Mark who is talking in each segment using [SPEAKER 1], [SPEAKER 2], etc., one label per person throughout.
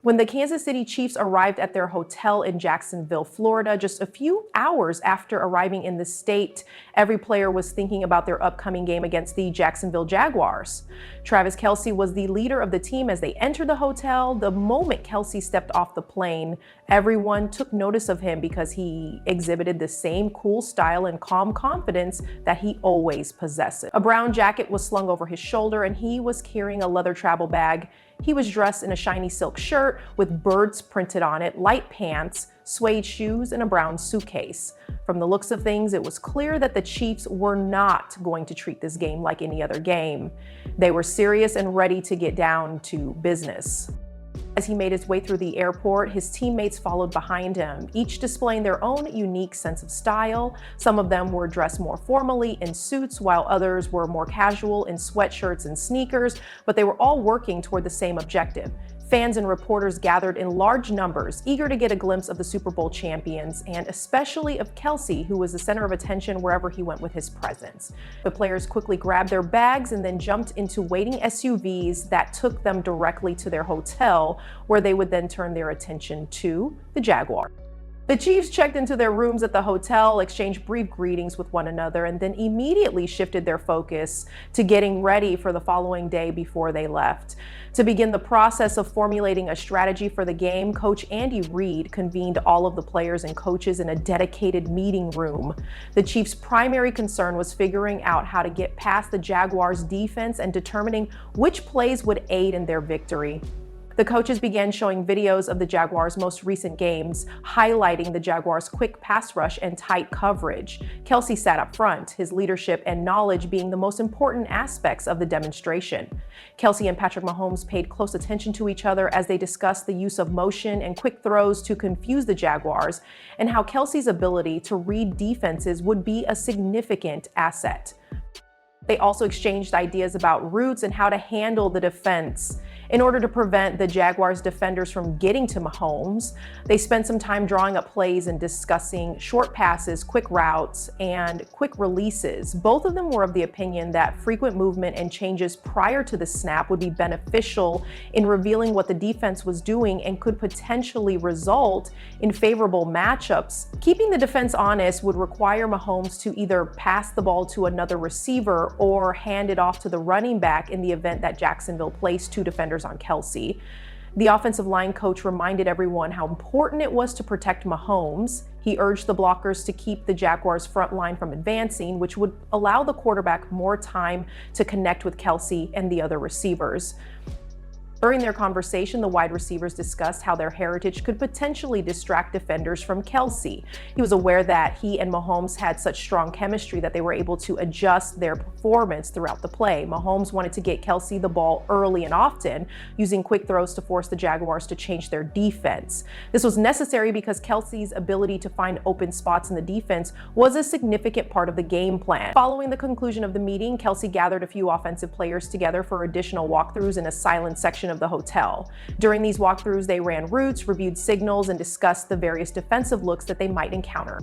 [SPEAKER 1] When the Kansas City Chiefs arrived at their hotel in Jacksonville, Florida, just a few hours after arriving in the state, every player was thinking about their upcoming game against the Jacksonville Jaguars. Travis Kelce was the leader of the team as they entered the hotel. The moment Kelce stepped off the plane, everyone took notice of him because he exhibited the same cool style and calm confidence that he always possesses. A brown jacket was slung over his shoulder and he was carrying a leather travel bag. He was dressed in a shiny silk shirt with birds printed on it, light pants, suede shoes, and a brown suitcase. From the looks of things, it was clear that the Chiefs were not going to treat this game like any other game. They were serious and ready to get down to business. As he made his way through the airport, his teammates followed behind him, each displaying their own unique sense of style. Some of them were dressed more formally in suits, while others were more casual in sweatshirts and sneakers, but they were all working toward the same objective. Fans and reporters gathered in large numbers, eager to get a glimpse of the Super Bowl champions, and especially of Kelce, who was the center of attention wherever he went with his presence. The players quickly grabbed their bags and then jumped into waiting SUVs that took them directly to their hotel, where they would then turn their attention to the Jaguars. The Chiefs checked into their rooms at the hotel, exchanged brief greetings with one another, and then immediately shifted their focus to getting ready for the following day before they left. To begin the process of formulating a strategy for the game, Coach Andy Reid convened all of the players and coaches in a dedicated meeting room. The Chiefs' primary concern was figuring out how to get past the Jaguars' defense and determining which plays would aid in their victory. The coaches began showing videos of the Jaguars' most recent games, highlighting the Jaguars' quick pass rush and tight coverage. Kelce sat up front, his leadership and knowledge being the most important aspects of the demonstration. Kelce and Patrick Mahomes paid close attention to each other as they discussed the use of motion and quick throws to confuse the Jaguars, and how Kelce's ability to read defenses would be a significant asset. They also exchanged ideas about routes and how to handle the defense. In order to prevent the Jaguars defenders from getting to Mahomes, they spent some time drawing up plays and discussing short passes, quick routes, and quick releases. Both of them were of the opinion that frequent movement and changes prior to the snap would be beneficial in revealing what the defense was doing and could potentially result in favorable matchups. Keeping the defense honest would require Mahomes to either pass the ball to another receiver or hand it off to the running back in the event that Jacksonville placed two defenders on Kelce. The offensive line coach reminded everyone how important it was to protect Mahomes. He urged the blockers to keep the Jaguars' front line from advancing, which would allow the quarterback more time to connect with Kelce and the other receivers. During their conversation, the wide receivers discussed how their heritage could potentially distract defenders from Kelce. He was aware that he and Mahomes had such strong chemistry that they were able to adjust their performance throughout the play. Mahomes wanted to get Kelce the ball early and often, using quick throws to force the Jaguars to change their defense. This was necessary because Kelce's ability to find open spots in the defense was a significant part of the game plan. Following the conclusion of the meeting, Kelce gathered a few offensive players together for additional walkthroughs in a silent section of the hotel. During these walkthroughs, they ran routes, reviewed signals, and discussed the various defensive looks that they might encounter.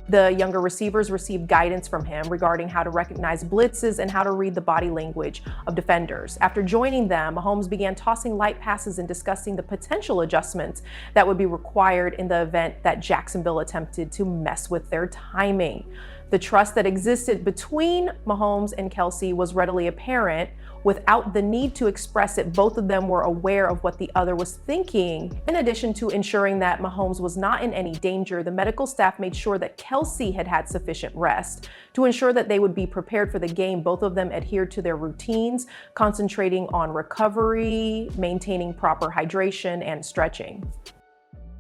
[SPEAKER 1] The younger receivers received guidance from him regarding how to recognize blitzes and how to read the body language of defenders. After joining them, Mahomes began tossing light passes and discussing the potential adjustments that would be required in the event that Jacksonville attempted to mess with their timing. The trust that existed between Mahomes and Kelce was readily apparent. Without the need to express it, both of them were aware of what the other was thinking. In addition to ensuring that Mahomes was not in any danger, the medical staff made sure that Kelce had had sufficient rest. To ensure that they would be prepared for the game, both of them adhered to their routines, concentrating on recovery, maintaining proper hydration, and stretching.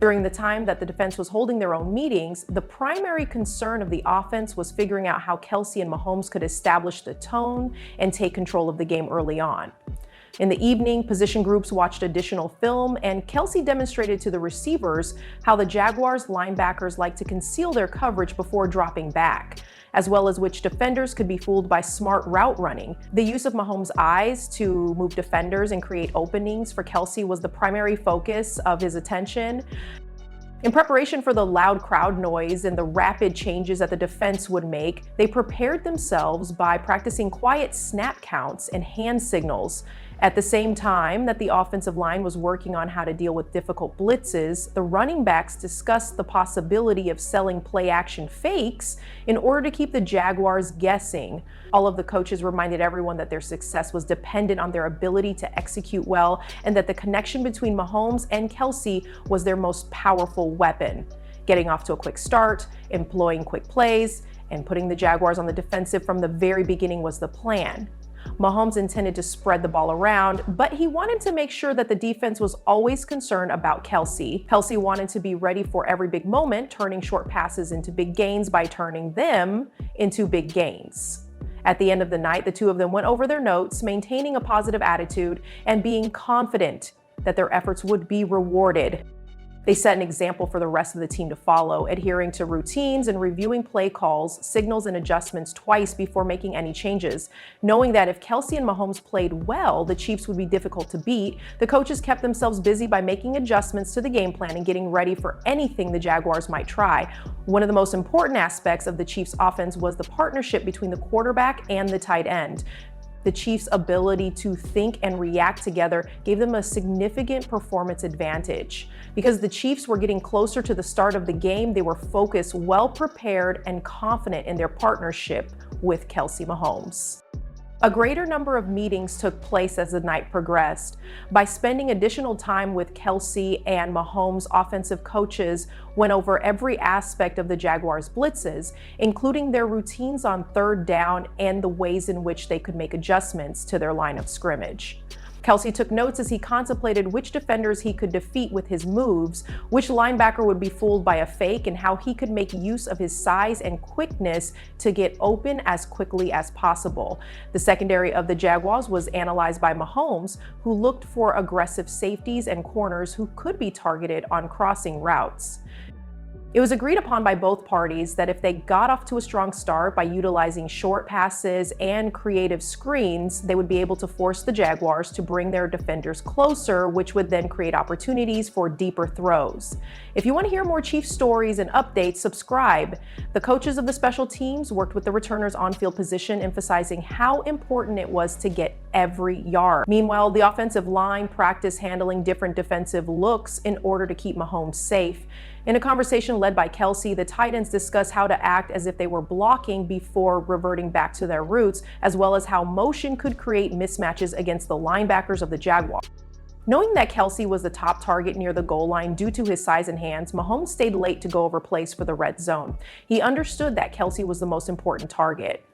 [SPEAKER 1] During the time that the defense was holding their own meetings, the primary concern of the offense was figuring out how Kelce and Mahomes could establish the tone and take control of the game early on. In the evening, position groups watched additional film, and Kelce demonstrated to the receivers how the Jaguars linebackers like to conceal their coverage before dropping back, as well as which defenders could be fooled by smart route running. The use of Mahomes' eyes to move defenders and create openings for Kelce was the primary focus of his attention. In preparation for the loud crowd noise and the rapid changes that the defense would make, they prepared themselves by practicing quiet snap counts and hand signals. At the same time that the offensive line was working on how to deal with difficult blitzes, the running backs discussed the possibility of selling play-action fakes in order to keep the Jaguars guessing. All of the coaches reminded everyone that their success was dependent on their ability to execute well and that the connection between Mahomes and Kelce was their most powerful weapon. Getting off to a quick start, employing quick plays, and putting the Jaguars on the defensive from the very beginning was the plan. Mahomes intended to spread the ball around, but he wanted to make sure that the defense was always concerned about Kelce. Kelce wanted to be ready for every big moment, turning short passes into big gains by turning them into big gains. At the end of the night, the two of them went over their notes, maintaining a positive attitude and being confident that their efforts would be rewarded. They set an example for the rest of the team to follow, adhering to routines and reviewing play calls, signals, and adjustments twice before making any changes. Knowing that if Kelce and Mahomes played well, the Chiefs would be difficult to beat, the coaches kept themselves busy by making adjustments to the game plan and getting ready for anything the Jaguars might try. One of the most important aspects of the Chiefs' offense was the partnership between the quarterback and the tight end. The Chiefs' ability to think and react together gave them a significant performance advantage. Because the Chiefs were getting closer to the start of the game, they were focused, well prepared, and confident in their partnership with Kelce Mahomes. A greater number of meetings took place as the night progressed. By spending additional time with Kelce and Mahomes, offensive coaches went over every aspect of the Jaguars' blitzes, including their routines on third down and the ways in which they could make adjustments to their line of scrimmage. Kelce took notes as he contemplated which defenders he could defeat with his moves, which linebacker would be fooled by a fake, and how he could make use of his size and quickness to get open as quickly as possible. The secondary of the Jaguars was analyzed by Mahomes, who looked for aggressive safeties and corners who could be targeted on crossing routes. It was agreed upon by both parties that if they got off to a strong start by utilizing short passes and creative screens, they would be able to force the Jaguars to bring their defenders closer, which would then create opportunities for deeper throws. If you want to hear more Chiefs stories and updates, subscribe. The coaches of the special teams worked with the returners' on-field position, emphasizing how important it was to get every yard. Meanwhile, the offensive line practiced handling different defensive looks in order to keep Mahomes safe. In a conversation led by Kelce, the tight ends discussed how to act as if they were blocking before reverting back to their roots, as well as how motion could create mismatches against the linebackers of the Jaguars. Knowing that Kelce was the top target near the goal line due to his size and hands, Mahomes stayed late to go over plays for the red zone. He understood that Kelce was the most important target.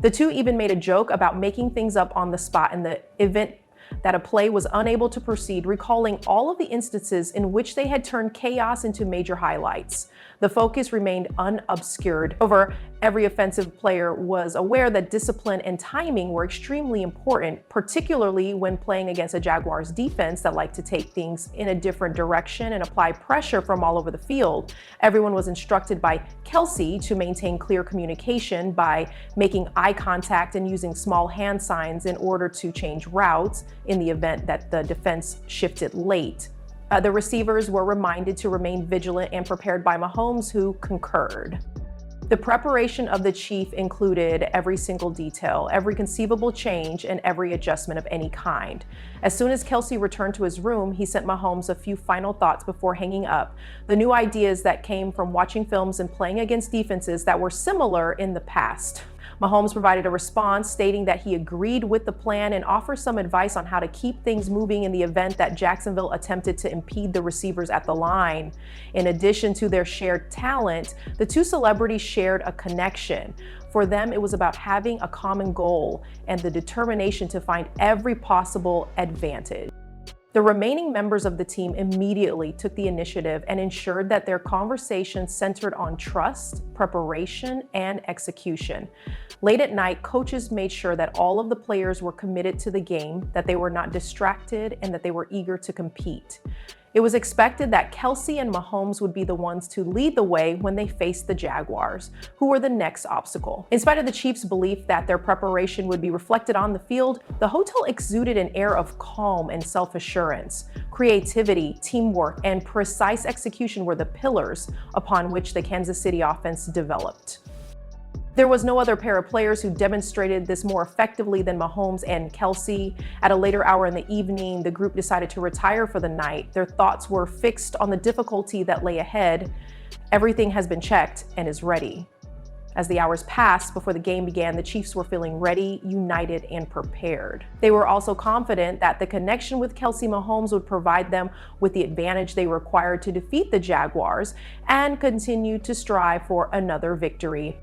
[SPEAKER 1] The two even made a joke about making things up on the spot in the event that a play was unable to proceed, recalling all of the instances in which they had turned chaos into major highlights. The focus remained unobscured. However, every offensive player was aware that discipline and timing were extremely important, particularly when playing against a Jaguars defense that liked to take things in a different direction and apply pressure from all over the field. Everyone was instructed by Kelce to maintain clear communication by making eye contact and using small hand signs in order to change routes in the event that the defense shifted late. The receivers were reminded to remain vigilant and prepared by Mahomes, who concurred. The preparation of the Chief included every single detail, every conceivable change, and every adjustment of any kind. As soon as Kelce returned to his room, he sent Mahomes a few final thoughts before hanging up. The new ideas that came from watching films and playing against defenses that were similar in the past. Mahomes provided a response stating that he agreed with the plan and offered some advice on how to keep things moving in the event that Jacksonville attempted to impede the receivers at the line. In addition to their shared talent, the two celebrities shared a connection. For them, it was about having a common goal and the determination to find every possible advantage. The remaining members of the team immediately took the initiative and ensured that their conversations centered on trust, preparation, and execution. Late at night, coaches made sure that all of the players were committed to the game, that they were not distracted, and that they were eager to compete. It was expected that Kelce and Mahomes would be the ones to lead the way when they faced the Jaguars, who were the next obstacle. In spite of the Chiefs' belief that their preparation would be reflected on the field, the hotel exuded an air of calm and self-assurance. Creativity, teamwork, and precise execution were the pillars upon which the Kansas City offense developed. There was no other pair of players who demonstrated this more effectively than Mahomes and Kelce. At a later hour in the evening, the group decided to retire for the night. Their thoughts were fixed on the difficulty that lay ahead. Everything has been checked and is ready. As the hours passed before the game began, the Chiefs were feeling ready, united, and prepared. They were also confident that the connection with Kelce Mahomes would provide them with the advantage they required to defeat the Jaguars and continue to strive for another victory.